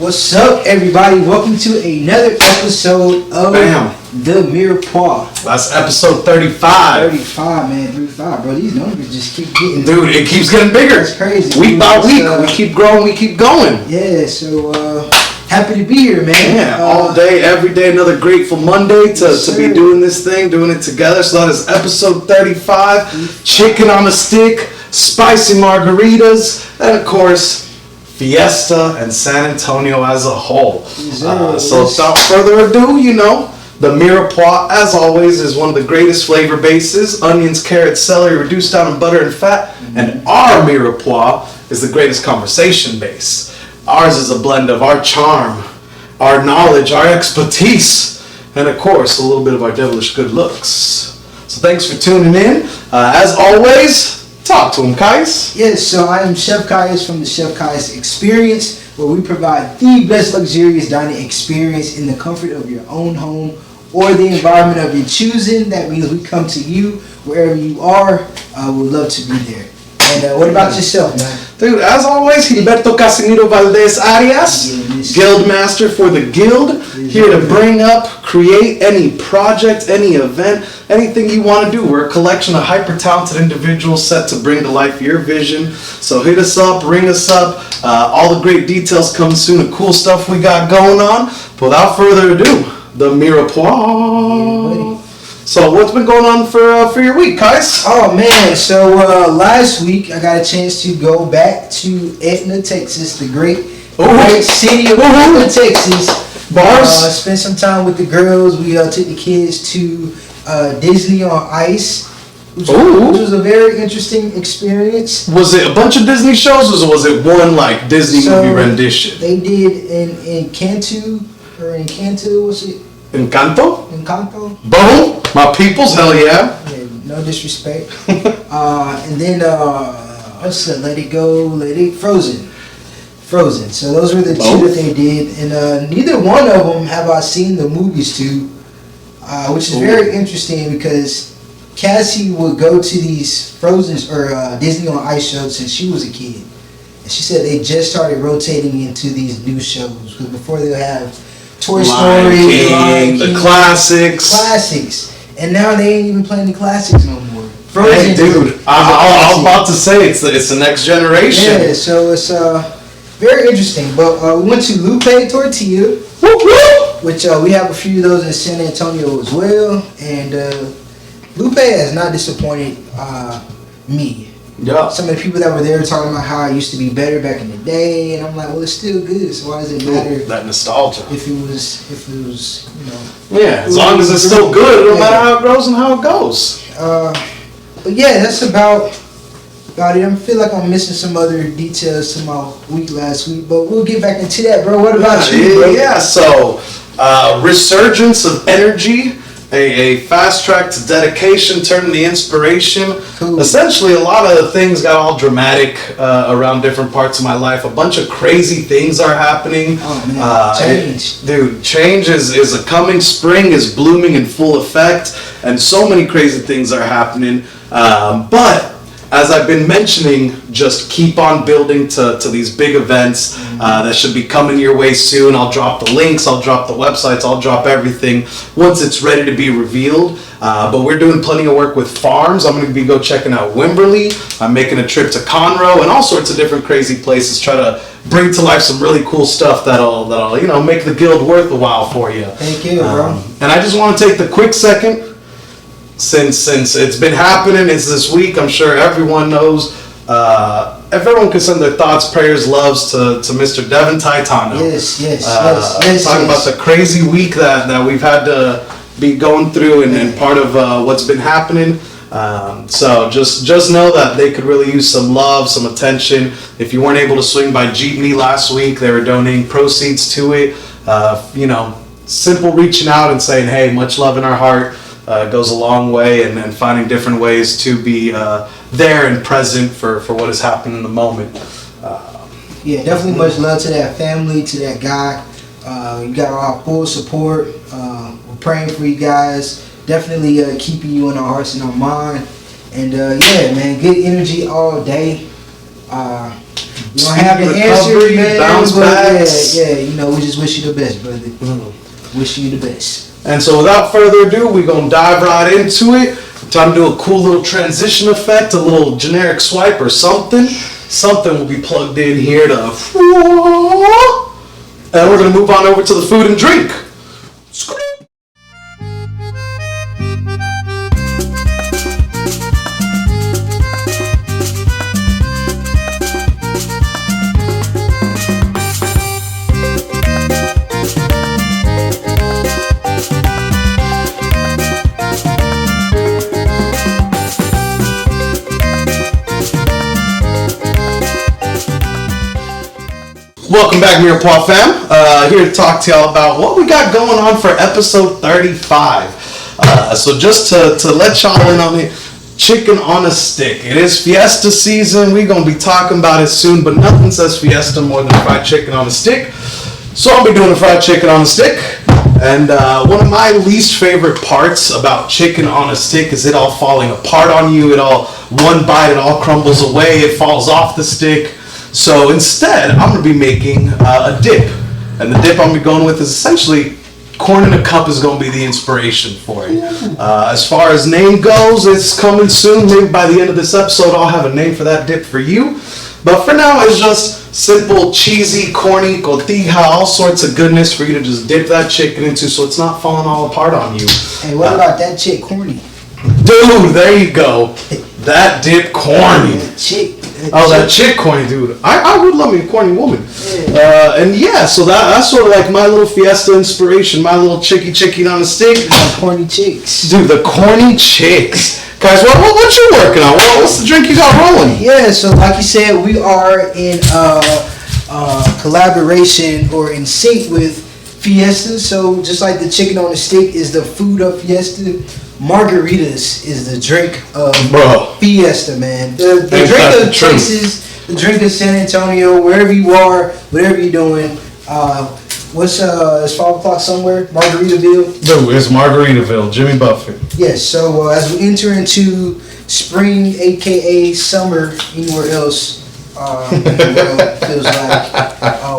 What's up, everybody? Welcome to another episode of the Mirepoix. That's episode 35. 35, man. 35, bro. These numbers just keep getting... Dude, it keeps getting bigger. It's crazy. Week by week, we keep growing, we keep going. Yeah, so happy to be here, man. Yeah, all day, every day, another grateful Monday to be doing this thing, doing it together. So that is episode 35. Chicken on a stick, spicy margaritas, and of course... Fiesta and San Antonio as a whole. So without further ado, the Mirepoix, as always, is one of the greatest flavor bases. Onions, carrots, celery, reduced down in butter and fat. And our Mirepoix is the greatest conversation base. Ours is a blend of our charm, our knowledge, our expertise, and of course, a little bit of our devilish good looks. So thanks for tuning in. As always, talk to him, Kais. Yes, so I am Chef Kais from the Chef Kais Experience, where we provide the best luxurious dining experience in the comfort of your own home or the environment of your choosing. That means we come to you wherever you are. We'd love to be there. And what about yourself, man? Dude, as always, Gilberto Casimiro Valdez Arias, Guild Master for the Guild, here to bring up, create any project, any event, anything you want to do. We're a collection of hyper-talented individuals set to bring to life your vision. So hit us up, ring us up. All the great details coming soon, the cool stuff we got going on. But without further ado, the Mirepoix. So what's been going on for your week, Kais? Oh man, so last week I got a chance to go back to Edna, Texas, the great city of Edna, Texas. Bars. Spent some time with the girls. We took the kids to Disney on Ice, which was a very interesting experience. Was it a bunch of Disney shows, or was it one like Disney movie rendition? They did in Encanto, what's it? Encanto? Boom! My peoples, hell yeah. No disrespect. And then, Let It Go, Frozen. So those were the two that they did. And neither one of them have I seen the movies to, which is very interesting because Cassie would go to these Frozen or Disney on Ice shows since she was a kid. And she said they just started rotating into these new shows. Because before they'll have Toy Story, the classics. And now they ain't even playing the classics no more. Frozen, hey, dude, I was about to say it's the next generation. Yeah, so it's very interesting. But we went to Lupe Tortilla, which we have a few of those in San Antonio as well. And Lupe has not disappointed me. Yeah. Some of the people that were there talking about how it used to be better back in the day, and I'm like, well, it's still good. So why does it matter? That nostalgia. If it was, Yeah, as long as it's still good, no matter how it grows and how it goes. But yeah, that's about it. I feel like I'm missing some other details to my week last week, but we'll get back into that, bro. What about you, bro? Yeah, so resurgence of energy. A fast track to dedication, turning the inspiration. Cool. Essentially, a lot of things got all dramatic around different parts of my life. A bunch of crazy things are happening. Oh man, change. Change is a coming. Spring is blooming in full effect, and so many crazy things are happening. But as I've been mentioning, just keep on building to these big events that should be coming your way soon. I'll drop the links, I'll drop the websites, I'll drop everything once it's ready to be revealed. But we're doing plenty of work with farms. I'm going to go checking out Wimberley. I'm making a trip to Conroe and all sorts of different crazy places. Try to bring to life some really cool stuff that'll make the guild worth a while for you. Thank you, bro. And I just want to take the quick second. Since it's been happening, it's this week, I'm sure everyone knows. Everyone can send their thoughts, prayers, loves to Mr. Devin Taitano. Yes. Talking about the crazy week that we've had to be going through and part of what's been happening. So just know that they could really use some love, some attention. If you weren't able to swing by Jeepney last week, they were donating proceeds to it. Simple reaching out and saying, hey, much love in our heart. Goes a long way, and finding different ways to be there and present for what is happening in the moment. Yeah, definitely much love to that family, to that guy. You got our full support. We're praying for you guys. Definitely keeping you in our hearts and our mind. And yeah, man, good energy all day. You don't have the answer, man. Bounce backs. Yeah, you know, we just wish you the best, brother. Wish you the best. And so without further ado, we're going to dive right into it. Time to do a cool little transition effect, a little generic swipe or something. Something will be plugged in here to... And we're going to move on over to the food and drink. Welcome back, Mirepoix fam. Here to talk to y'all about what we got going on for episode 35. So just to let y'all in on it, chicken on a stick. It is Fiesta season. We're going to be talking about it soon, but nothing says Fiesta more than fried chicken on a stick. So I'll be doing a fried chicken on a stick. And one of my least favorite parts about chicken on a stick is it all falling apart on you. It all, one bite, it all crumbles away. It falls off the stick. So instead, I'm going to be making a dip. And the dip I'm going to be going with is essentially corn in a cup is going to be the inspiration for it. As far as name goes, it's coming soon. Maybe by the end of this episode, I'll have a name for that dip for you. But for now, it's just simple, cheesy, corny, cotija, all sorts of goodness for you to just dip that chicken into so it's not falling all apart on you. Hey, what about that chick corny? Dude, there you go. That dip corny. That chick corny, dude. I would love me a corny woman. Yeah. And yeah, so that's sort of like my little Fiesta inspiration, my little chicken on a stick. The corny chicks. Dude, the corny chicks. Guys, what you working on? What's the drink you got rolling? Yeah, so like you said, we are in collaboration or in sync with Fiesta. So just like the chicken on a stick is the food of Fiesta, margaritas is the drink of Fiesta, man. The drink of Texas, the drink of San Antonio, wherever you are, whatever you're doing. It's 5 o'clock somewhere, Margaritaville. Dude, it's Margaritaville, Jimmy Buffett. Yes, so as we enter into spring, aka summer, anywhere else in the world, feels like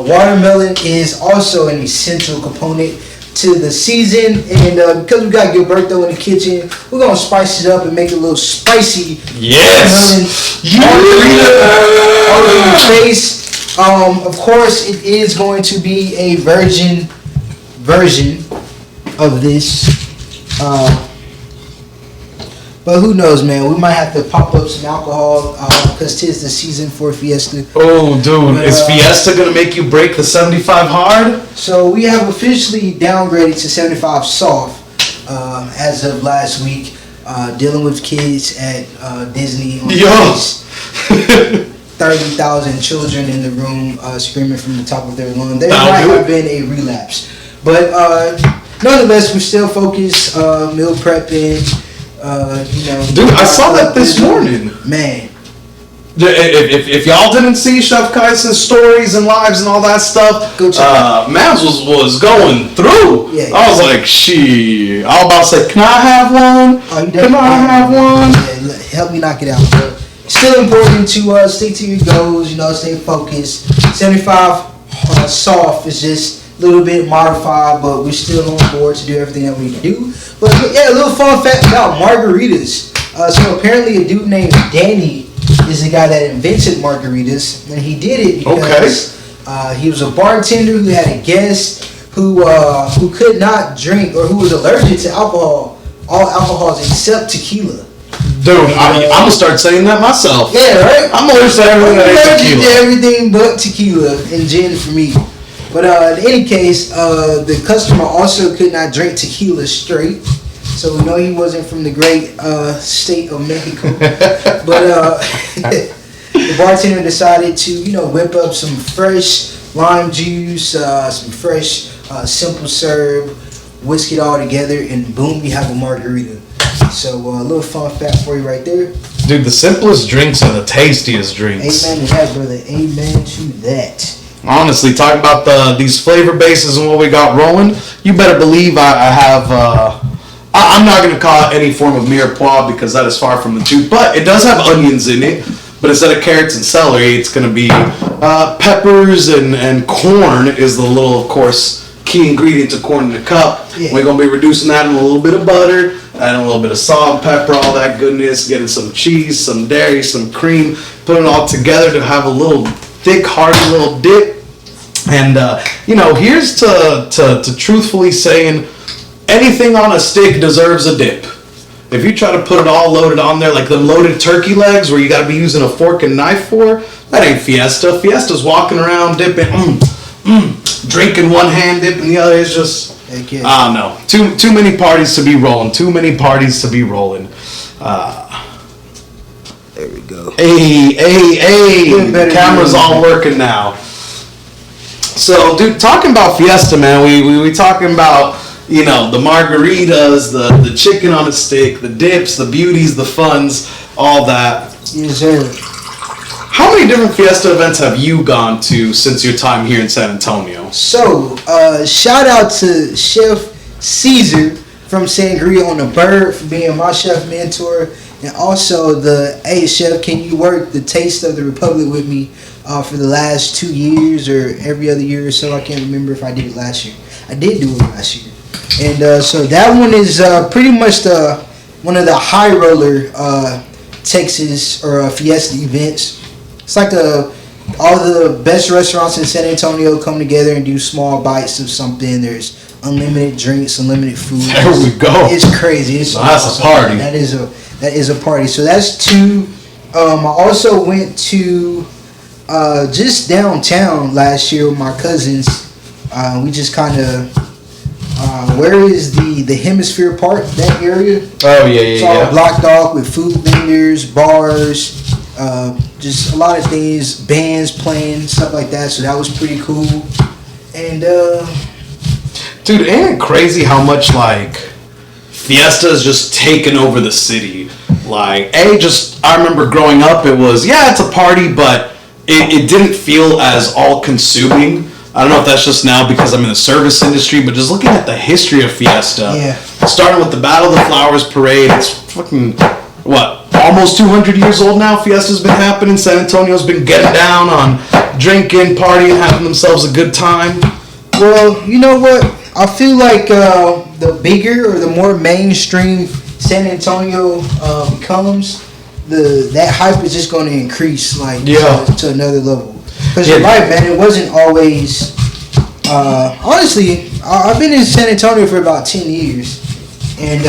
watermelon is also an essential component to the season, and because we got Gilberto in the kitchen, we're gonna spice it up and make it a little spicy. Yes, all over your face. Of course, it is going to be a virgin version of this, but who knows, man? We might have to pop up some alcohol because 'tis the season for Fiesta. Oh, dude, but, is Fiesta gonna make you break the 75 hard? So we have officially downgraded to 75 soft as of last week. Dealing with kids at Disney. Yo. 30,000 children in the room screaming from the top of their lungs. There might have been a relapse. But nonetheless, we're still focused, meal prepping, Dude, I saw that this morning. Man. If y'all didn't see Chef Kaisen's stories and lives and all that stuff, go check Mavs was going through. Yeah, I was like, I was about to say, can I have one? Can I have one? Yeah, help me knock it out, bro. Still important to stick to your goals, stay focused. 75 soft is just a little bit modified, but we're still on board to do everything that we need to do. But yeah, a little fun fact about margaritas. So apparently a dude named Danny is the guy that invented margaritas, and he did it because he was a bartender who had a guest who could not drink or who was allergic to alcohol, all alcohols except tequila. Dude, I'm gonna start saying that myself. Yeah, right. I'm allergic to everything. Everything but tequila and gin for me. But in any case, the customer also could not drink tequila straight, so we know he wasn't from the great state of Mexico. But the bartender decided to, whip up some fresh lime juice, some fresh simple syrup, whisk it all together, and boom, you have a margarita. So a little fun fact for you right there. Dude, the simplest drinks are the tastiest drinks. Amen to that, brother. Amen to that. Honestly, talking about these flavor bases and what we got rolling, you better believe I have... I'm not going to call it any form of mirepoix because that is far from the truth, but it does have onions in it. But instead of carrots and celery, it's going to be peppers and corn is the little, of course, key ingredient to corn in a cup. Yeah. We're gonna be reducing that in a little bit of butter, adding a little bit of salt, pepper, all that goodness, getting some cheese, some dairy, some cream, putting it all together to have a little thick, hearty little dip. And here's to truthfully saying, anything on a stick deserves a dip. If you try to put it all loaded on there, like them loaded turkey legs where you got to be using a fork and knife for, that ain't Fiesta. Fiesta's walking around dipping, drinking one hand, dipping the other. It's just, I don't know. Too many parties to be rolling. Too many parties to be rolling. There we go. Hey. The camera's all working now. So, dude, talking about Fiesta, man, we talking about, the margaritas, the chicken on a stick, the dips, the beauties, the funs, all that. Yes, sir. How many different Fiesta events have you gone to since your time here in San Antonio? So, shout out to Chef Caesar from Sangria on the Bird for being my chef mentor. And also hey, Chef, can you work the Taste of the Republic with me for the last 2 years or every other year or so? I can't remember if I did it last year. I did do it last year. And so that one is pretty much one of the high roller Texas or Fiesta events. It's like all the best restaurants in San Antonio come together and do small bites of something. There's unlimited drinks, unlimited food. There we go. It's crazy. It's that's awesome. A party. That is a party. So that's two. I also went to just downtown last year with my cousins. We just kind of where is the Hemisphere Park, that area? Oh yeah. It's all blocked off with food vendors, bars, just a lot of things, bands playing, stuff like that. So that was pretty cool. And dude, ain't it crazy how much Fiesta is just taking over the city? I remember growing up, it was, it's a party, but it didn't feel as all-consuming. I don't know if that's just now because I'm in the service industry, but just looking at the history of Fiesta, starting with the Battle of the Flowers Parade, it's fucking, almost 200 years old now. Fiesta's been happening. San Antonio's been getting down on drinking, partying, having themselves a good time. Well, you know what? I feel like the bigger or the more mainstream San Antonio becomes, that hype is just going to increase to another level. Because you're right, man. It wasn't always. Honestly, I've been in San Antonio for about 10 years, and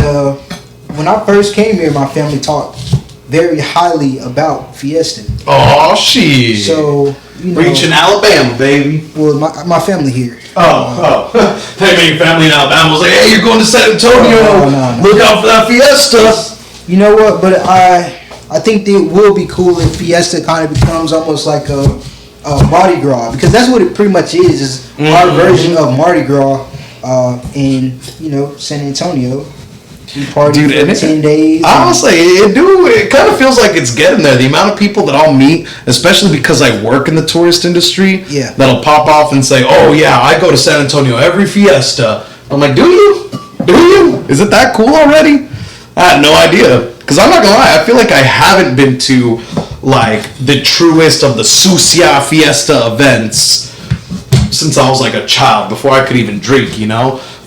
when I first came here, my family talked very highly about Fiesta. Oh shit! So reaching Alabama, baby. Well, my family here. Oh. Hey, man, your family in Alabama was like, hey, you're going to San Antonio. No. Look out for that Fiesta. You know what? But I think that it will be cool if Fiesta kind of becomes almost like a Mardi Gras, because that's what it pretty much is our version of Mardi Gras in San Antonio. We party for 10 days. Honestly, it kind of feels like it's getting there. The amount of people that I'll meet, especially because I work in the tourist industry, that'll pop off and say, oh yeah, I go to San Antonio every Fiesta. I'm like, do you? Is it that cool already? I had no idea. Because I'm not gonna lie, I feel like I haven't been to the truest of the Sucia Fiesta events since I was a child, before I could even drink,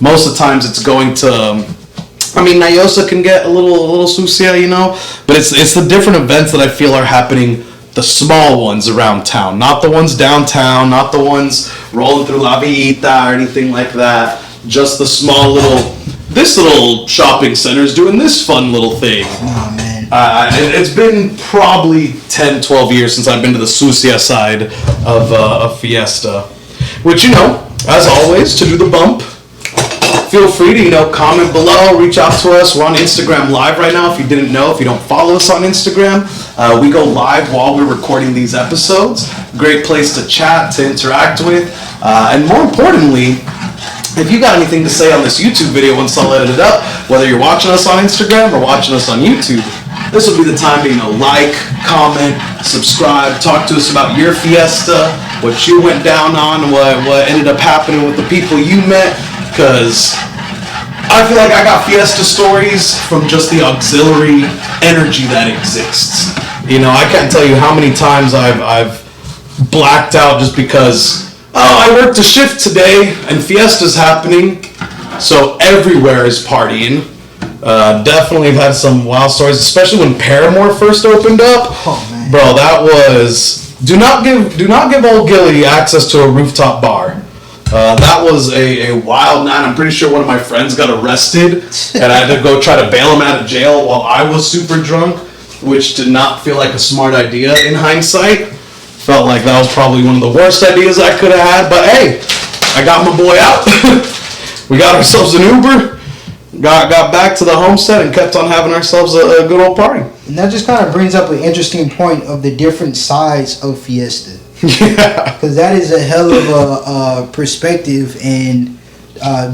Most of the times it's going to, Nayosa can get a little Sucia, but it's the different events that I feel are happening, the small ones around town, not the ones downtown, not the ones rolling through La Villita or anything like that, just the small this little shopping center is doing this fun little thing. Oh, man. It's been probably 10, 12 years since I've been to the Sucia side of Fiesta. Which, as always, to do the bump, feel free to, comment below, reach out to us. We're on Instagram Live right now. If you didn't know, if you don't follow us on Instagram, we go live while we're recording these episodes. Great place to chat, to interact with. And more importantly, if you got anything to say on this YouTube video once I'll edit it up, whether you're watching us on Instagram or watching us on YouTube, this will be the time to, like, comment, subscribe, talk to us about your Fiesta, what you went down on, what ended up happening with the people you met, because I feel like I got Fiesta stories from just the auxiliary energy that exists. I can't tell you how many times I've blacked out just because, I worked a shift today and Fiesta's happening, so everywhere is partying. Definitely have had some wild stories, especially when Paramore first opened up. Oh man, bro, that was do not give Old Gilly access to a rooftop bar. That was a wild night. I'm pretty sure one of my friends got arrested, and I had to go try to bail him out of jail while I was super drunk, which did not feel like a smart idea in hindsight. Felt like that was probably one of the worst ideas I could have had, but hey, I got my boy out. We got ourselves an Uber, got back to the homestead, and kept on having ourselves a good old party. and that just kind of brings up an interesting point of the different sides of Fiesta. Yeah. Because that is a hell of a perspective, and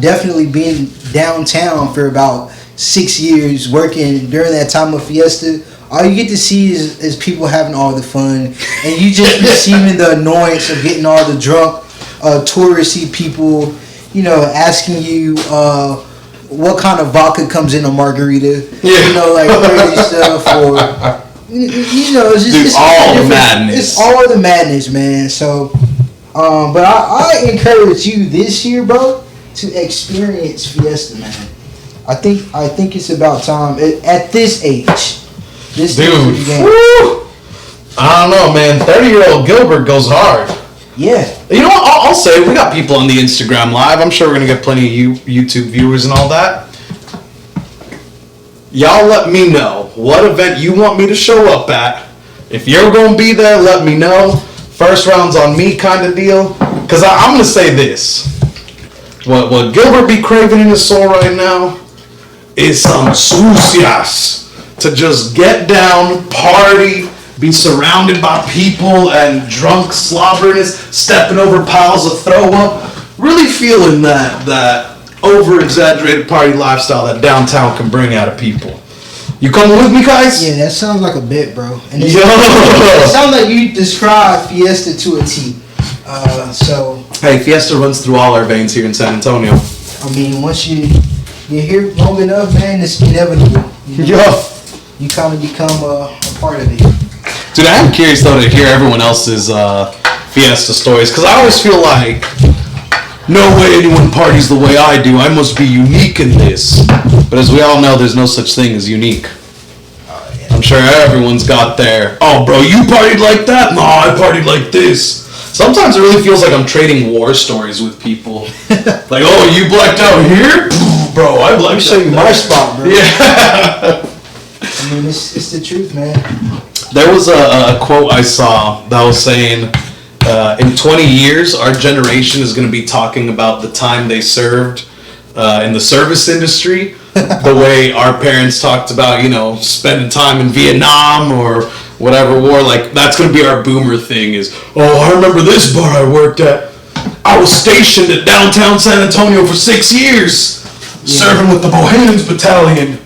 definitely being downtown for about 6 years, working during that time of Fiesta, all you get to see is people having all the fun, and you just receiving the annoyance of getting all the drunk, touristy people, asking you what kind of vodka comes in a margarita, like crazy stuff, or it's just Dude, all the madness. It's all the madness, man. So, but I encourage you this year, bro, to experience Fiesta, man. I think it's about time at this age. This Dude, stage of the game. woo! I don't know, man. 30-year-old Gilbert goes hard. Yeah. You know what? I'll say we got people on the Instagram Live. I'm sure we're gonna get plenty of YouTube viewers and all that. Y'all let me know what event you want me to show up at. If you're gonna be there, let me know. First round's on me kind of deal. Cause I'm gonna say this. What Gilbert be craving in his soul right now is some sucias. To just get down, party, be surrounded by people and drunk slobberiness, stepping over piles of throw up. Really feeling that over-exaggerated party lifestyle that downtown can bring out of people. You coming with me, guys? Yeah, that sounds like a bit, bro. And Yo! it sounds like you described Fiesta to a T. So. Hey, Fiesta runs through all our veins here in San Antonio. I mean, once you're here long enough, man, it's inevitable. You kind of become a part of it. Dude, I am curious though to hear everyone else's Fiesta stories, because I always feel like no way anyone parties the way I do. I must be unique in this. But as we all know, there's no such thing as unique. I'm sure everyone's got their, oh bro, you partied like that? No, I partied like this. Sometimes it really feels like I'm trading war stories with people. Like, oh, you blacked out here? Bro, I blacked out. Let me show you my spot, bro. Yeah. I mean, it's the truth, man. There was a quote I saw that was saying, in 20 years, our generation is going to be talking about the time they served in the service industry, the way our parents talked about, spending time in Vietnam or whatever war. Like, that's going to be our boomer thing is, oh, I remember this bar I worked at. I was stationed at downtown San Antonio for 6 years, serving with the Bohemians Battalion.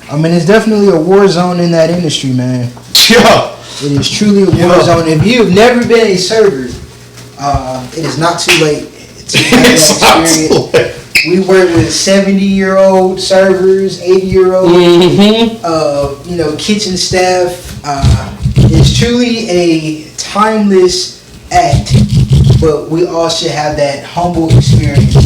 I mean, it's definitely a war zone in that industry, man. Yeah. It is truly a war zone. If you've never been a server, it is not too late to have that experience. We work with 70-year-old servers, 80-year-old, kitchen staff. It's truly a timeless act, but we all should have that humble experience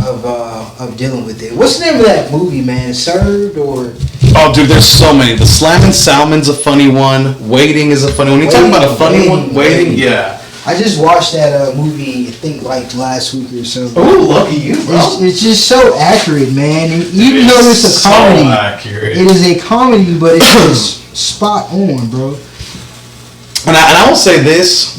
of dealing with it. What's the name of that movie, man? Served or? Oh, dude, there's so many. The Slammin' Salmon's a funny one. Waiting is a funny one. You talking about a funny one? Waiting? Yeah. I just watched that movie, I think, like last week or so. Oh, lucky you, bro. It's just so accurate, man. Even though it's a comedy, so accurate. It is a comedy, but it's just spot on, bro. And I will say this.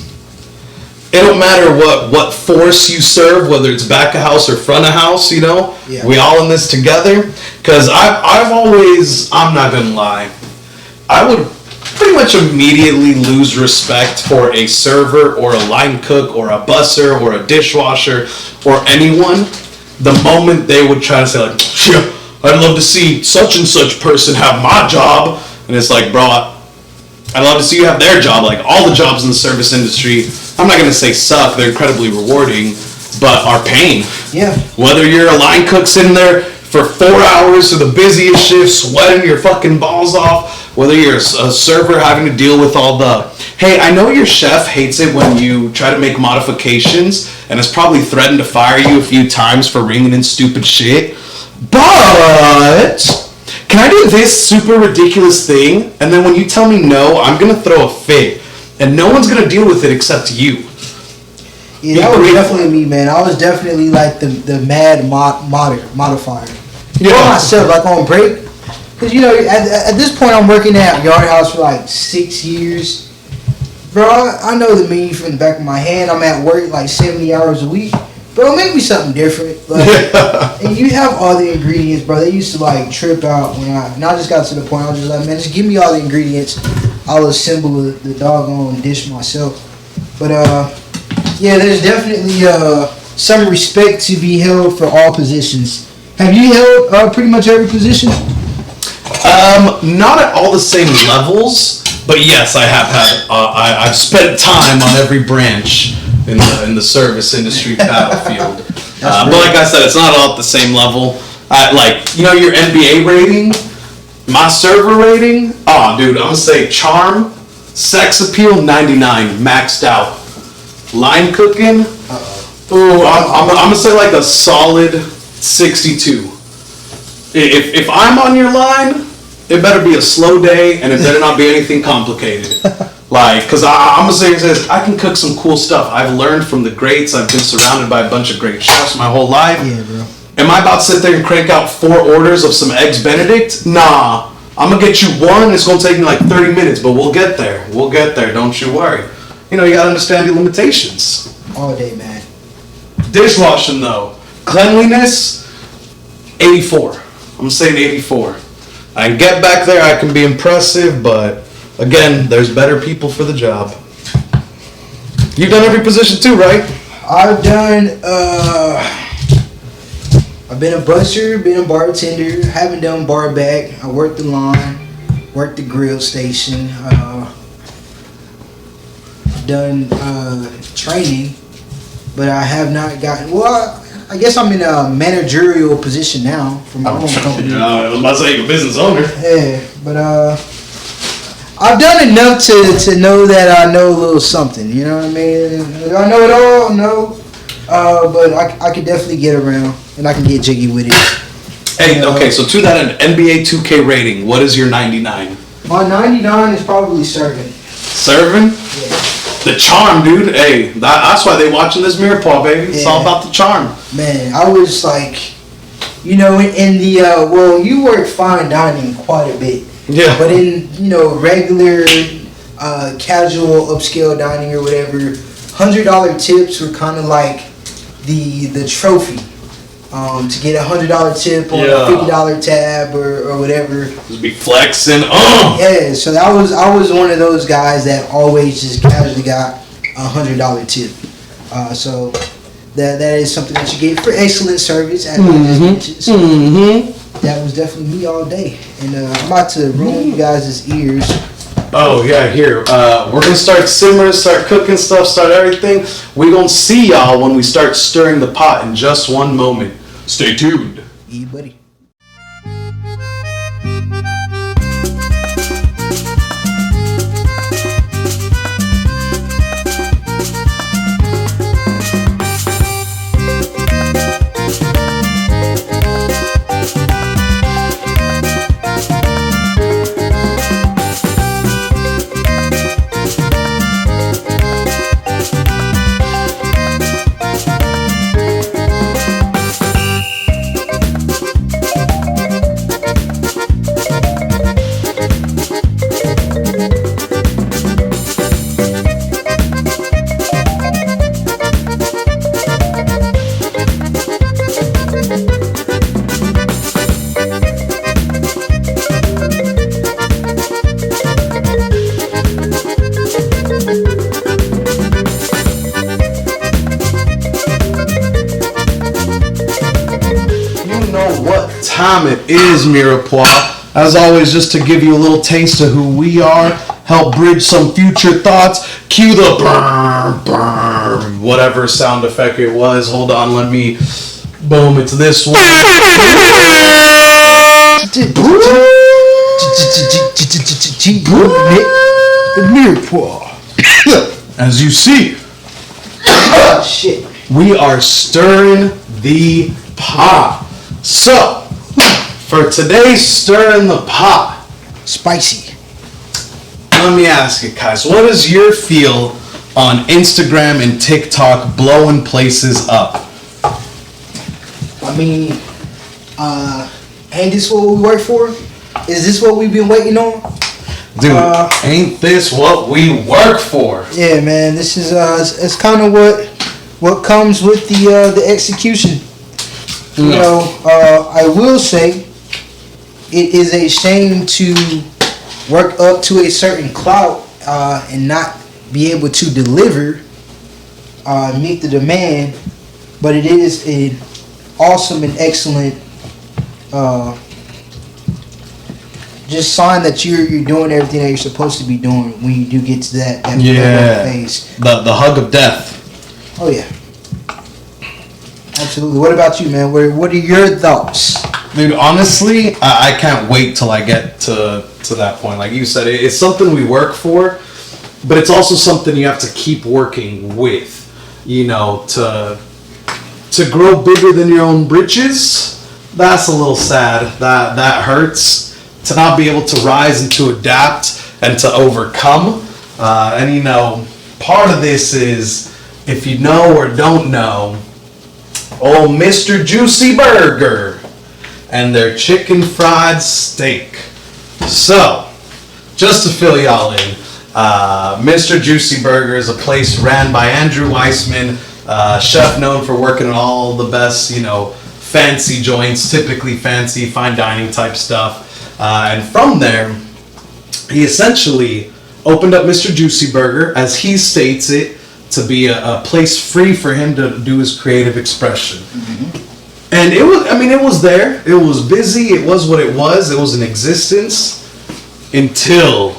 It don't matter what force you serve, whether it's back of house or front of house, Yeah. We all in this together. Because I've always, I'm not going to lie, I would pretty much immediately lose respect for a server or a line cook or a busser or a dishwasher or anyone the moment they would try to say like, yeah, I'd love to see such and such person have my job. And it's like, bro, I'd love to see you have their job. Like, all the jobs in the service industry, I'm not going to say suck, they're incredibly rewarding, but are paying. Yeah. Whether you're a line cook sitting there for 4 hours to the busiest shift, sweating your fucking balls off, Whether you're a server having to deal with all the, hey, I know your chef hates it when you try to make modifications and has probably threatened to fire you a few times for ringing in stupid shit. But can I do this super ridiculous thing? And then when you tell me no, I'm going to throw a fit. And no one's going to deal with it except you. Yeah, that was definitely me, man. I was definitely like the mad modifier. Yeah. For myself, like on break. Because, you know, at this point, I'm working at Yard House for like 6 years. Bro, I know the menu from the back of my hand. I'm at work like 70 hours a week. Bro, make me something different. Like, and you have all the ingredients, bro. They used to like trip out when I just got to the point. I was just like, man, just give me all the ingredients. I'll assemble the doggone dish myself. But yeah, there's definitely some respect to be held for all positions. Have you held pretty much every position? Not at all the same levels, but yes, I have had. I've spent time on every branch in the service industry battlefield. But like I said, it's not all at the same level. Like, you know, your NBA rating, my server rating. Oh, dude, I'm gonna say charm, sex appeal, 99, maxed out. Line cooking. Ooh, I'm gonna say like a solid 62. If I'm on your line, it better be a slow day, and it better not be anything complicated. Like, because I'm going to say this, I can cook some cool stuff. I've learned from the greats. I've been surrounded by a bunch of great chefs my whole life. Yeah, bro. Am I about to sit there and crank out 4 orders of some Eggs Benedict? Nah. I'm going to get you one. It's going to take me like 30 minutes, but we'll get there. We'll get there. Don't you worry. You know, you got to understand your limitations. All day, man. Dishwashing, though. Cleanliness, 84. I'm saying 84. I can get back there, I can be impressive, but again, there's better people for the job. You've done every position too, right? I've been a busser, been a bartender, haven't done bar back. I worked the line, worked the grill station. I've done training, but I have not gotten, well, I guess I'm in a managerial position now for my own company. I was about to say you're a business owner. Yeah, but I've done enough to know that I know a little something. You know what I mean? Do I know it all? No. But I could definitely get around, and I can get jiggy with it. Hey, okay, so to that an NBA 2K rating, what is your 99? My 99 is probably serving. Serving? Yeah. The charm, dude. Hey, that's why they watching this Mirepoix, baby. It's all about the charm. Man, I was like, you know, in the, well, you work fine dining quite a bit. Yeah. But in, you know, regular, casual, upscale dining or whatever, $100 tips were kind of like the trophy. To get a $100 tip on a $50 tab or whatever. Just be flexing. Yeah, so I was one of those guys that always just casually got a $100 tip. So that is something that you get for excellent service, as I just mentioned. So that was definitely me all day, and I'm about to ruin you guys' ears. Oh yeah, here. We're gonna start simmering, start cooking stuff, start everything. We're gonna see y'all when we start stirring the pot in just one moment. Stay tuned. Yeah, buddy. Time it is, Mirepoix. As always, just to give you a little taste of who we are, help bridge some future thoughts. Cue the brr, brr, whatever sound effect it was. Hold on, let me. Boom, it's this one. The Mirepoix. As you see, Oh, shit. we are stirring the pot. So, for today's stirring the pot, Spicy. let me ask you guys, what is your feel on Instagram and TikTok blowing places up? I mean, ain't this what we work for? Is this what we've been waiting on? Dude, ain't this what we work for? Yeah, man. This is it's kind of what comes with the execution. You know, I will say it is a shame to work up to a certain clout and not be able to deliver, meet the demand, but it is an awesome and excellent just sign that you're doing everything that you're supposed to be doing when you do get to that phase. The hug of death. Oh yeah, absolutely. What about you, man? What are your thoughts? Dude, honestly, I can't wait till I get to that point. Like you said, it's something we work for, but it's also something you have to keep working with. You know, to grow bigger than your own britches. That's a little sad. That hurts. To not be able to rise and to adapt and to overcome. And you know, part of this is, if you know or don't know, old Mr. Juicy Burger and their chicken fried steak. So, just to fill y'all in, Mr. Juicy Burger is a place ran by Andrew Weissman, chef known for working at all the best, you know, fancy joints, typically fancy, fine dining type stuff. And from there, he essentially opened up Mr. Juicy Burger, as he states it, to be a place free for him to do his creative expression. Mm-hmm. And it was there. It was busy. It was what it was. It was in existence until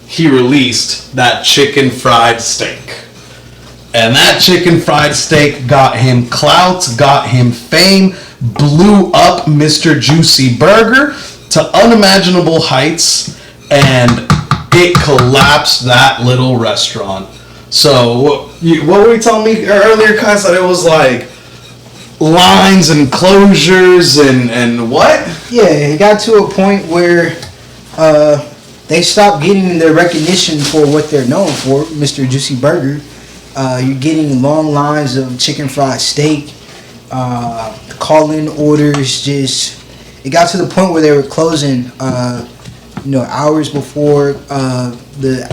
he released that chicken fried steak. And that chicken fried steak got him clout, got him fame, blew up Mr. Juicy Burger to unimaginable heights, and it collapsed that little restaurant. So what were you telling me earlier, guys? That it was like lines and closures and what? Yeah, it got to a point where they stopped getting the recognition for what they're known for, Mr. Juicy Burger. You're getting long lines of chicken fried steak, call-in orders. Just it got to the point where they were closing, hours before the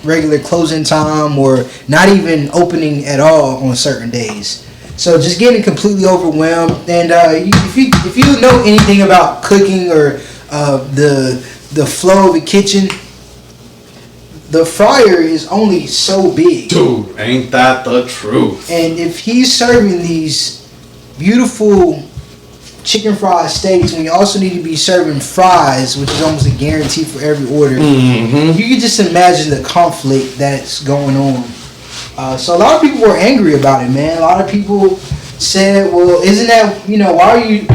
regular closing time, or not even opening at all on certain days. So just getting completely overwhelmed. And if you know anything about cooking or the flow of the kitchen, the fryer is only so big. Dude, ain't that the truth? And if he's serving these beautiful chicken fried steaks, when you also need to be serving fries, which is almost a guarantee for every order, you can just imagine the conflict that's going on. So a lot of people were angry about it, man. A lot of people said, well, isn't that, why are you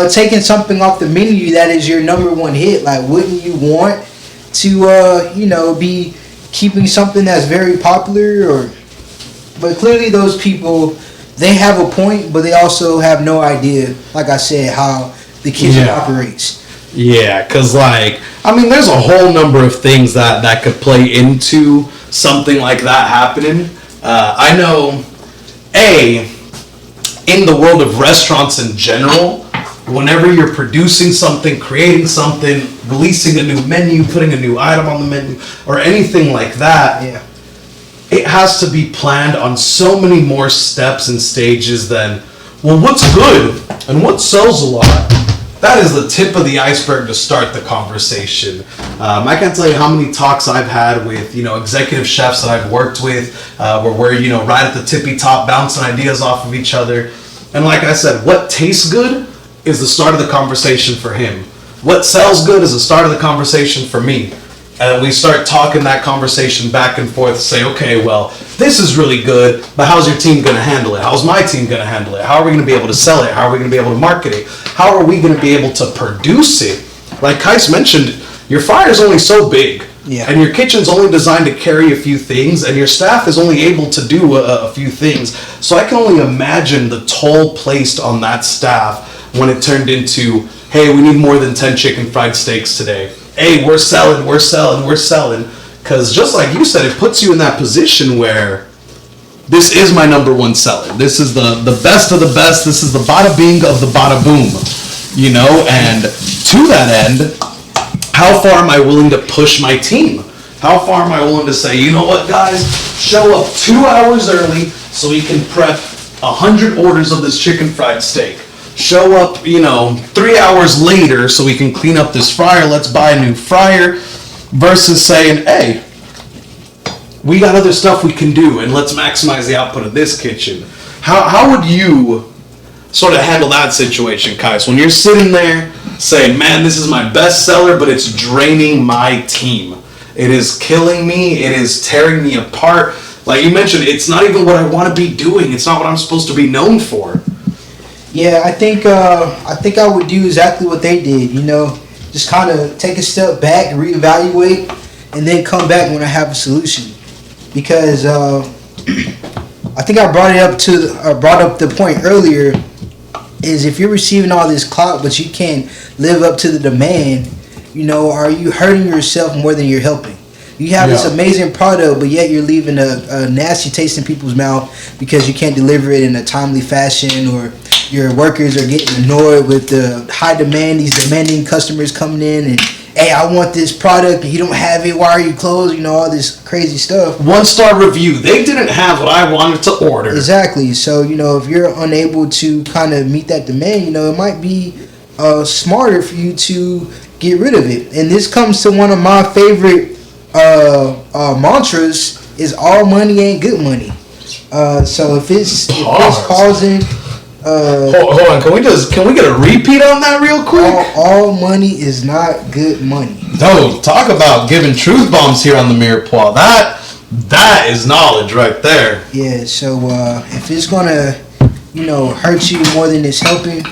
taking something off the menu that is your number one hit? Like, wouldn't you want to, be keeping something that's very popular? But clearly those people, they have a point, but they also have no idea, like I said, how the kitchen operates. Yeah, because, there's a whole number of things that could play into something like that happening. I know, in the world of restaurants in general, whenever you're producing something, creating something, releasing a new menu, putting a new item on the menu, or anything like that, it has to be planned on so many more steps and stages than, well, what's good and what sells a lot? That is the tip of the iceberg to start the conversation. I can't tell you how many talks I've had with, executive chefs that I've worked with, where we're, right at the tippy top, bouncing ideas off of each other. And like I said, what tastes good is the start of the conversation for him. What sells good is the start of the conversation for me. And we start talking that conversation back and forth, say, okay, well, this is really good, but how's your team going to handle it? How's my team going to handle it? How are we going to be able to sell it? How are we going to be able to market it? How are we going to be able to produce it? Like Kais mentioned, your fryer's only so big. Yeah. And your kitchen's only designed to carry a few things, and your staff is only able to do a few things. So I can only imagine the toll placed on that staff when it turned into, hey, we need more than 10 chicken fried steaks today. Hey, we're selling. Because just like you said, it puts you in that position where this is my number one seller. This is the best of the best. This is the bada bing of the bada boom. You know, and to that end, how far am I willing to push my team? How far am I willing to say, you know what, guys, show up 2 hours early so we can prep 100 orders of this chicken fried steak. Show up, 3 hours later so we can clean up this fryer. Let's buy a new fryer. Versus saying, hey, we got other stuff we can do, and let's maximize the output of this kitchen. How would you sort of handle that situation, Kais? When you're sitting there saying, man, this is my best seller, but it's draining my team. It is killing me. It is tearing me apart. Like you mentioned, it's not even what I want to be doing. It's not what I'm supposed to be known for. Yeah, I think I would do exactly what they did, just kind of take a step back, reevaluate, and then come back when I have a solution. Because I think I brought up the point earlier, is if you're receiving all this clout but you can't live up to the demand, are you hurting yourself more than you're helping? You have this amazing product, but yet you're leaving a nasty taste in people's mouth because you can't deliver it in a timely fashion, or your workers are getting annoyed with the high demand, these demanding customers coming in and, hey, I want this product and you don't have it, why are you closed? All this crazy stuff. 1-star review. They didn't have what I wanted to order. Exactly. So, if you're unable to kind of meet that demand, it might be smarter for you to get rid of it. And this comes to one of my favorite mantras, is all money ain't good money. So if it's causing... hold on, can we get a repeat on that real quick? All money is not good money. No, talk about giving truth bombs here on the Mirepoix. That is knowledge right there. Yeah, so if it's gonna, hurt you more than it's helping,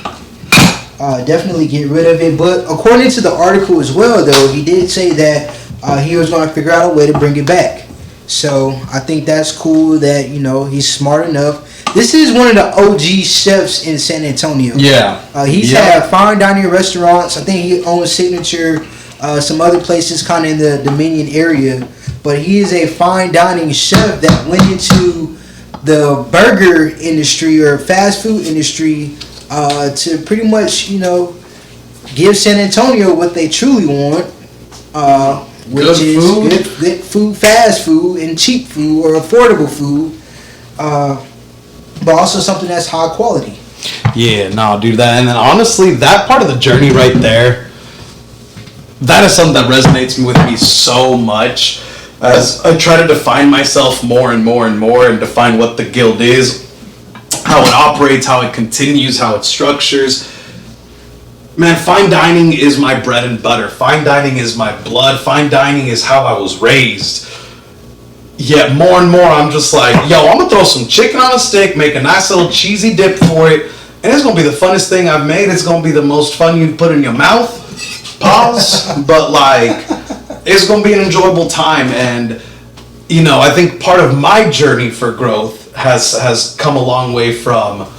definitely get rid of it. But according to the article as well, though, he did say that he was gonna figure out a way to bring it back. So I think that's cool that, he's smart enough. This is one of the OG chefs in San Antonio. Yeah. He's had fine dining restaurants. I think he owns Signature, some other places kind of in the Dominion area. But he is a fine dining chef that went into the burger industry or fast food industry to pretty much, give San Antonio what they truly want. Which is good food, fast food, and cheap food or affordable food. But also something that's high quality. Yeah, no, dude, and then honestly, that part of the journey right there, that is something that resonates with me so much as I try to define myself more and more and more and define what the guild is, how it operates, how it continues, how it structures. Man, fine dining is my bread and butter. Fine dining is my blood. Fine dining is how I was raised. Yet more and more, I'm just like, yo, I'm going to throw some chicken on a stick, make a nice little cheesy dip for it, and it's going to be the funnest thing I've made. It's going to be the most fun you can put in your mouth. Pause. But, it's going to be an enjoyable time. And, I think part of my journey for growth has come a long way from,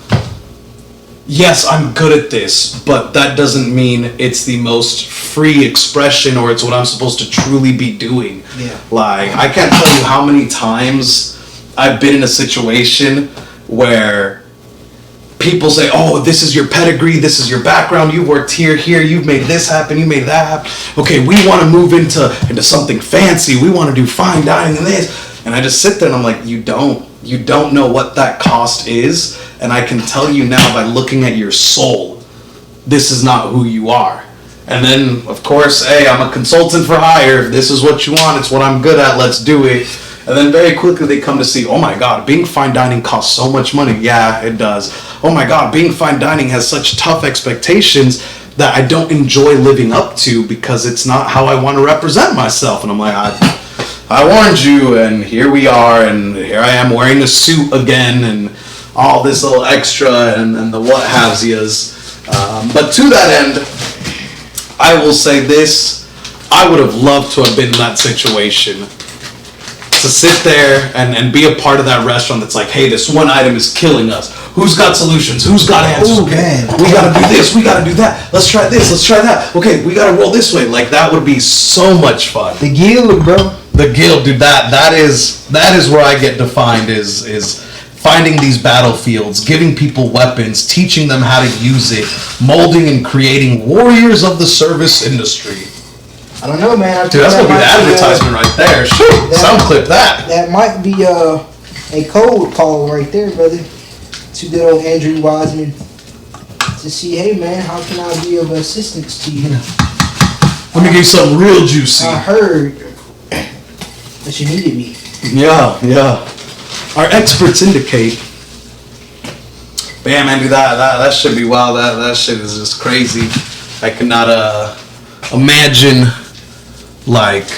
yes, I'm good at this, but that doesn't mean it's the most free expression or it's what I'm supposed to truly be doing. Yeah. I can't tell you how many times I've been in a situation where people say, oh, this is your pedigree, this is your background, you worked here, you've made this happen, you made that happen. Okay, we want to move into something fancy, we want to do fine dining and this. And I just sit there and I'm like, you don't know what that cost is. And I can tell you now by looking at your soul, this is not who you are. And then, of course, hey, I'm a consultant for hire. If this is what you want, it's what I'm good at, let's do it. And then very quickly they come to see, oh my God, being fine dining costs so much money. Yeah, it does. Oh my God, being fine dining has such tough expectations that I don't enjoy living up to because it's not how I want to represent myself. And I'm like, I warned you, and here we are, and here I am wearing a suit again, and all this little extra, and the what have yous. But to that end, I will say this, I would have loved to have been in that situation. To sit there and be a part of that restaurant that's like, hey, this one item is killing us. Who's got solutions? Who's got answers? Okay, we gotta do this, we gotta do that. Let's try this, let's try that. Okay, we gotta roll this way. Like, that would be so much fun. The guild, bro. The guild, dude, that is where I get defined is finding these battlefields, giving people weapons, teaching them how to use it, molding and creating warriors of the service industry. I don't know, man. Dude, that's gonna be the advertisement right there. Shoot, sound clip that. That might be a cold call right there, brother. To good old Andrew Wiseman to see, hey, man, how can I be of assistance to you? Let me give you something real juicy. I heard that you needed me. Yeah. Our experts indicate. But yeah, man, dude, that should be wild. That shit is just crazy. I cannot imagine, like,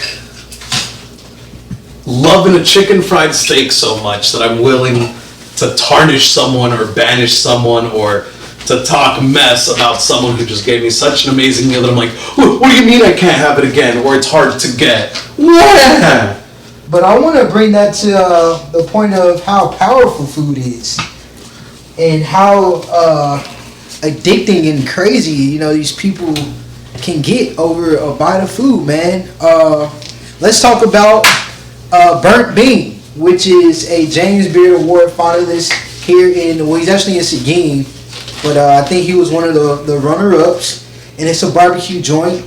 loving a chicken fried steak so much that I'm willing to tarnish someone or banish someone or to talk mess about someone who just gave me such an amazing meal that I'm like, what do you mean I can't have it again, or it's hard to get? Yeah. But I want to bring that to the point of how powerful food is and how addicting and crazy, you know, these people can get over a bite of food, man. Let's talk about Burnt Bean, which is a James Beard Award finalist here in, well, he's actually in Seguin, but I think he was one of the runner-ups, and it's a barbecue joint.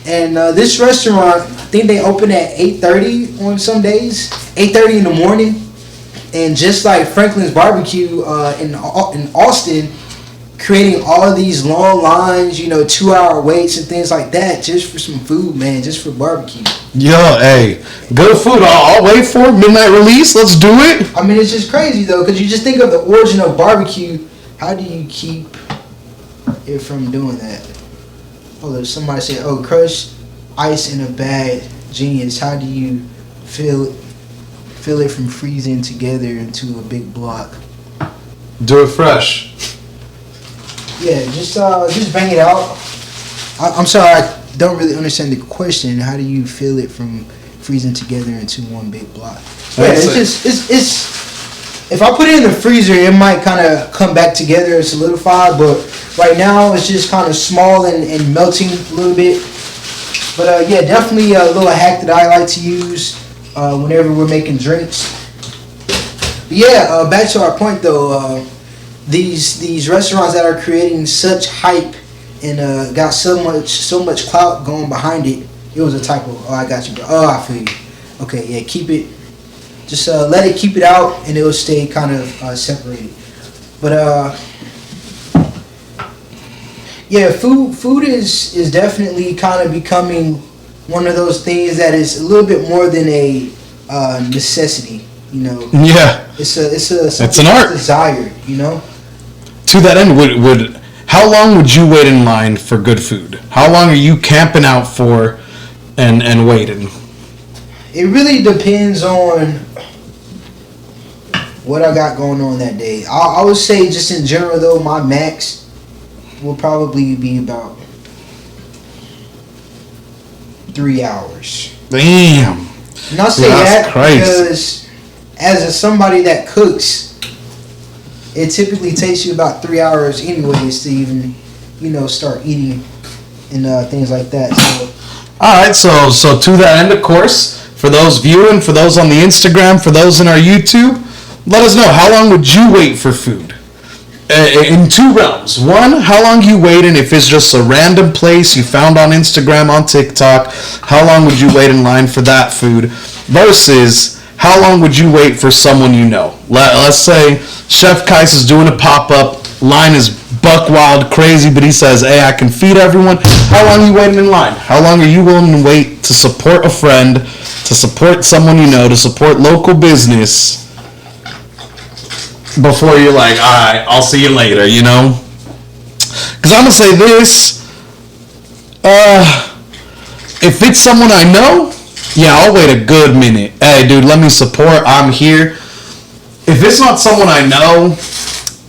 And this restaurant, I think they open at 8:30 on some days, 8:30 in the morning. And just like Franklin's Barbecue in Austin, creating all of these long lines, you know, 2-hour waits and things like that, just for some food, man, just for barbecue. Yo, hey, good food. I'll wait for it. Midnight release. Let's do it. I mean, it's just crazy though, because you just think of the origin of barbecue. How do you keep it from doing that? Oh, somebody said, "Oh, crushed ice in a bag, genius. How do you feel it from freezing together into a big block?" Do it fresh. Yeah, just bang it out. I'm sorry, I don't really understand the question. How do you feel it from freezing together into one big block? Yeah, it's if I put it in the freezer, it might kind of come back together and solidify. But right now, it's just kind of small and melting a little bit. But yeah, definitely a little hack that I like to use whenever we're making drinks. But yeah, back to our point though. These restaurants that are creating such hype and got so much clout going behind it. It was a typo. Oh, I got you, bro. Oh, I feel you. Okay, yeah, keep it. Just let it keep it out, and it'll stay kind of separated. But yeah, food is definitely kind of becoming one of those things that is a little bit more than a necessity. You know. Yeah. It's an art. Desired. You know. To that end, would how long would you wait in line for good food? How long are you camping out for and waiting? It really depends on what I got going on that day. I would say just in general though, my max will probably be about 3 hours. Damn. And I'll say that because as somebody that cooks, it typically takes you about 3 hours anyways to even, you know, start eating and things like that. So. All right, so to that end, of course, for those viewing, for those on the Instagram, for those in our YouTube, let us know, how long would you wait for food? In two realms. One, how long you waiting if it's just a random place you found on Instagram, on TikTok, how long would you wait in line for that food? Versus, how long would you wait for someone you know? Let's say Chef Kais is doing a pop-up, line is buck wild crazy, but he says, hey, I can feed everyone. How long are you waiting in line? How long are you willing to wait to support a friend, to support someone you know, to support local business before you're like, all right, I'll see you later, you know? Because I'm going to say this, if it's someone I know, yeah, I'll wait a good minute. Hey, dude, let me support. I'm here. If it's not someone I know,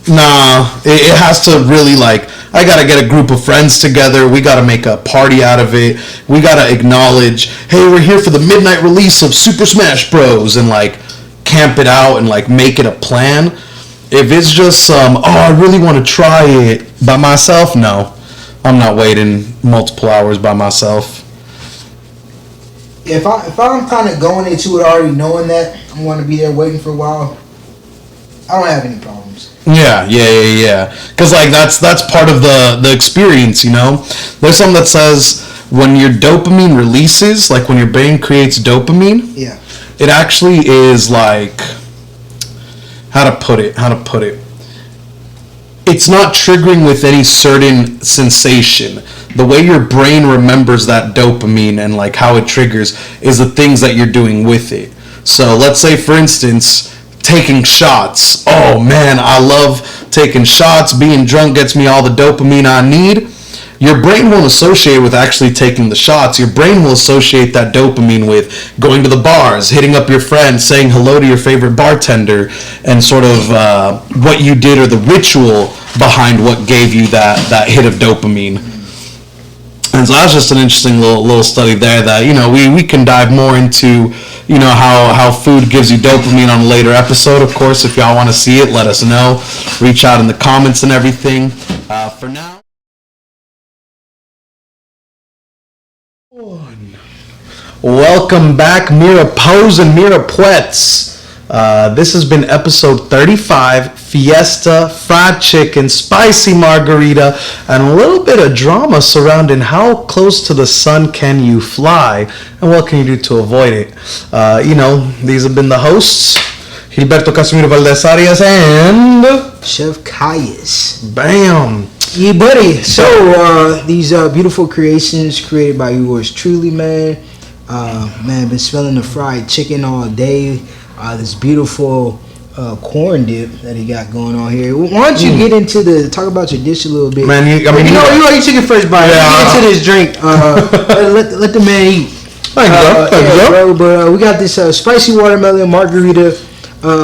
nah, it has to really, like, I gotta get a group of friends together. We gotta make a party out of it. We gotta acknowledge, hey, we're here for the midnight release of Super Smash Bros. And like camp it out and like make it a plan. If it's just I really want to try it by myself, no. I'm not waiting multiple hours by myself. If I'm kind of going into it already knowing that I'm going to be there waiting for a while, I don't have any problems. Yeah. Because like that's part of the experience, you know. There's something that says when your dopamine releases, like when your brain creates dopamine, yeah, it actually is like how to put it. It's not triggering with any certain sensation. The way your brain remembers that dopamine and like how it triggers is the things that you're doing with it. So let's say, for instance, taking shots. Oh man, I love taking shots. Being drunk gets me all the dopamine I need. Your brain won't associate with actually taking the shots. Your brain will associate that dopamine with going to the bars, hitting up your friends, saying hello to your favorite bartender, and sort of what you did or the ritual behind what gave you that hit of dopamine. And so that's just an interesting little study there that, you know, we can dive more into, you know, how food gives you dopamine on a later episode. Of course, if y'all want to see it, let us know. Reach out in the comments and everything. For now. Welcome back, Mirepoix and Mirepoix. This has been episode 35, Fiesta, fried chicken, spicy margarita, and a little bit of drama surrounding how close to the sun can you fly, and what can you do to avoid it. You know, these have been the hosts, Gilberto Casimiro Valdez Arias and Chef Caius. Bam! Yeah, buddy. So, these beautiful creations created by yours truly, man. Man, been smelling the fried chicken all day. This beautiful corn dip that he got going on here. Why don't you get into talk about your dish a little bit? Man, you took it first bite. Yeah. Get into this drink. Let the man eat. Thank you, bro. But we got this spicy watermelon margarita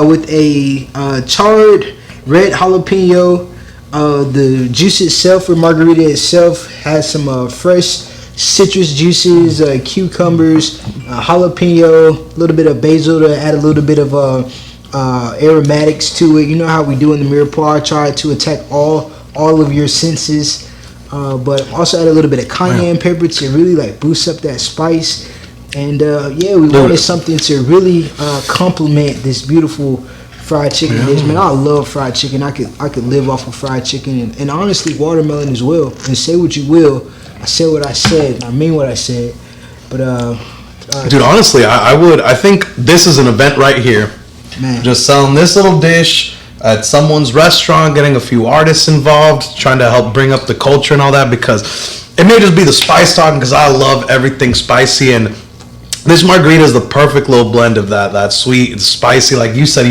with a charred red jalapeno. The juice itself, or margarita itself, has some fresh citrus juices, cucumbers, jalapeno, a little bit of basil to add a little bit of aromatics to it. You know how we do in the Mirepoix, try to attack all of your senses, but also add a little bit of cayenne pepper to really like boost up that spice. And we wanted something to really complement this beautiful fried chicken dish. Man, I love fried chicken. I could live off of fried chicken and honestly watermelon as well. And say what you will, I said what I said. I mean what I said. But dude, honestly, I think this is an event right here. Man, just selling this little dish at someone's restaurant, getting a few artists involved, trying to help bring up the culture and all that, because it may just be the spice talking, because I love everything spicy, and this margarita is the perfect little blend of that sweet and spicy. Like you said,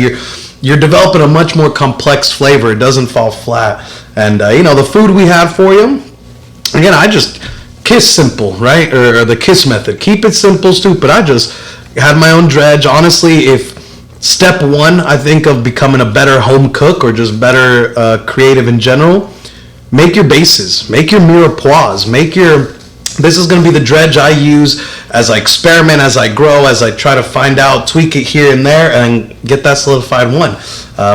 you're developing a much more complex flavor. It doesn't fall flat. And the food we have for you, again, I just kiss simple, right? Or the kiss method. Keep it simple, stupid. I just had my own dredge. Honestly, if step one, I think, of becoming a better home cook or just better creative in general, make your bases. Make your Mirepoix. This is going to be the dredge I use as I experiment, as I grow, as I try to find out, tweak it here and there, and get that solidified one.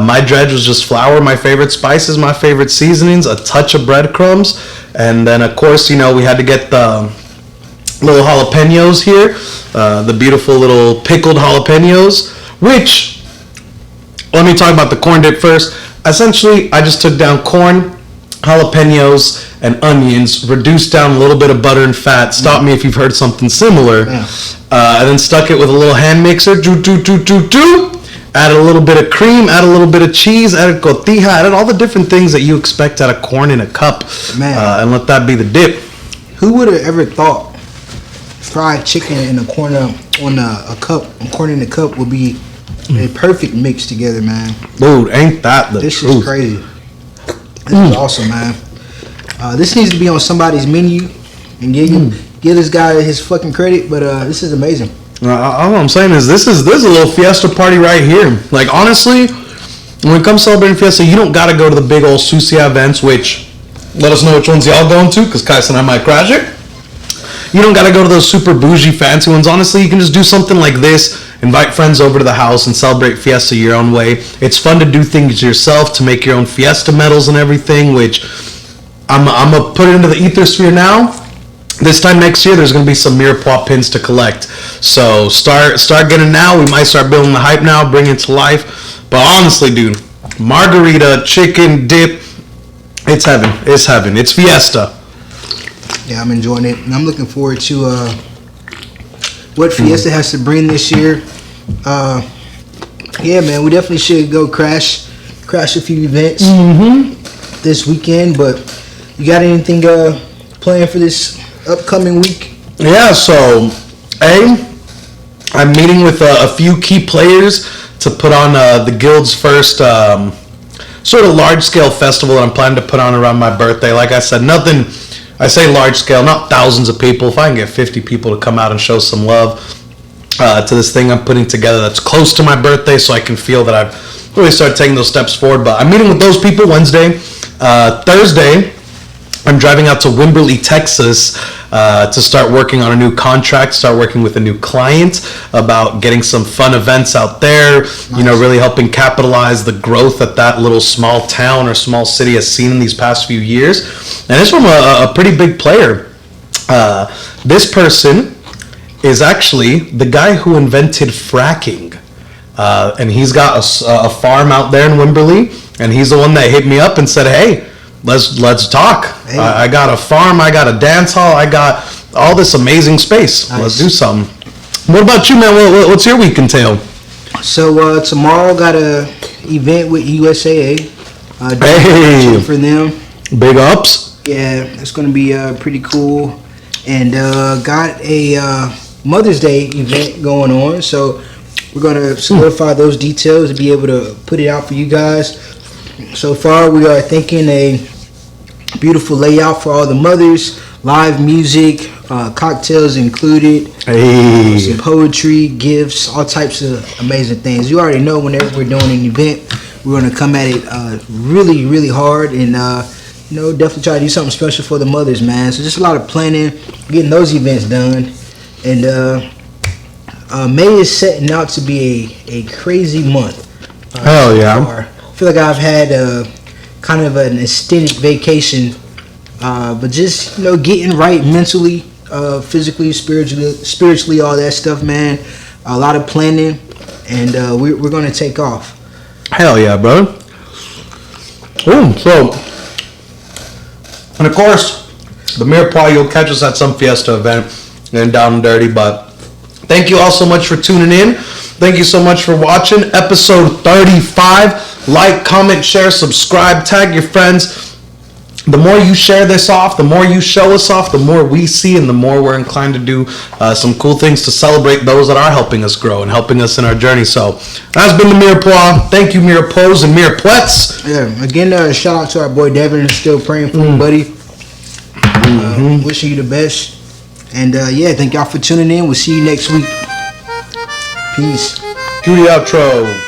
My dredge was just flour, my favorite spices, my favorite seasonings, a touch of breadcrumbs, and then, of course, we had to get the little jalapenos here, the beautiful little pickled jalapenos, which, let me talk about the corn dip first. Essentially, I just took down corn, jalapenos, and onions, reduced down a little bit of butter and fat. Stop me if you've heard something similar. And then stuck it with a little hand mixer. Added a little bit of cream, added a little bit of cheese, added cotija, added all the different things that you expect out of corn in a cup. And let that be the dip. Who would have ever thought fried chicken and a corn in a cup would be a perfect mix together, man? Dude, ain't that the this truth? This is crazy. This is awesome, man. This needs to be on somebody's menu and give this guy his fucking credit, but this is amazing. All I'm saying is this is a little Fiesta party right here. Like, honestly, when it comes to celebrating Fiesta, you don't got to go to the big old Sucia events, which Let us know which ones y'all going to, because Kais and I might crash it. You don't gotta go to those super bougie fancy ones. Honestly, you can just do something like this. Invite friends over to the house and celebrate Fiesta your own way. It's fun to do things yourself, to make your own Fiesta medals and everything, which I'm gonna put it into the ethersphere now. This time next year, there's gonna be some Mirepoix pins to collect. So start getting now. We might start building the hype now, bring it to life. But honestly, dude, margarita, chicken, dip, it's heaven. It's heaven. It's Fiesta. Yeah, I'm enjoying it, and I'm looking forward to what Fiesta has to bring this year. Yeah, man, we definitely should go crash a few events this weekend. But you got anything planned for this upcoming week? Yeah, so I'm meeting with a few key players to put on the guild's first sort of large-scale festival that I'm planning to put on around my birthday. Like I said, nothing. I say large scale, not thousands of people. If I can get 50 people to come out and show some love to this thing I'm putting together that's close to my birthday, so I can feel that I've really started taking those steps forward. But I'm meeting with those people Wednesday. Thursday, I'm driving out to Wimberley, Texas to start working on a new contract, start working with a new client about getting some fun events out there, you know, really helping capitalize the growth that little small town or small city has seen in these past few years. And it's from a pretty big player. This person is actually the guy who invented fracking. And he's got a farm out there in Wimberley, and he's the one that hit me up and said, hey, let's talk. Hey. I got a farm, I got a dance hall, I got all this amazing space. Nice. Let's do something. What about you, man? What's your week entail? So tomorrow got a event with USAA. Hey, for them. Big ups. Yeah, it's gonna be pretty cool. And got a Mother's Day event going on. So we're gonna solidify those details to be able to put it out for you guys. So far, we are thinking a beautiful layout for all the mothers, live music, cocktails included, some poetry, gifts, all types of amazing things. You already know whenever we're doing an event, we're going to come at it really, really hard and, definitely try to do something special for the mothers, man. So just a lot of planning, getting those events done. And May is setting out to be a crazy month. Hell yeah. I feel like I've had kind of an extended vacation, but just getting right mentally, physically, spiritually, all that stuff, man. A lot of planning, and we're gonna take off. Hell yeah, brother. So, and of course, the Mirepoix, you'll catch us at some Fiesta event and down and dirty. But thank you all so much for tuning in. Thank you so much for watching episode 35. Like, comment, share, subscribe, tag your friends. The more you share this off, the more you show us off, the more we see, and the more we're inclined to do some cool things to celebrate those that are helping us grow and helping us in our journey. So that's been the Mirepoix. Thank you, Mirepoix and Mirepoix. Yeah, again, shout out to our boy Devin. Still praying for you, buddy. Wishing you the best. And thank y'all for tuning in. We'll see you next week. Peace. Do the outro.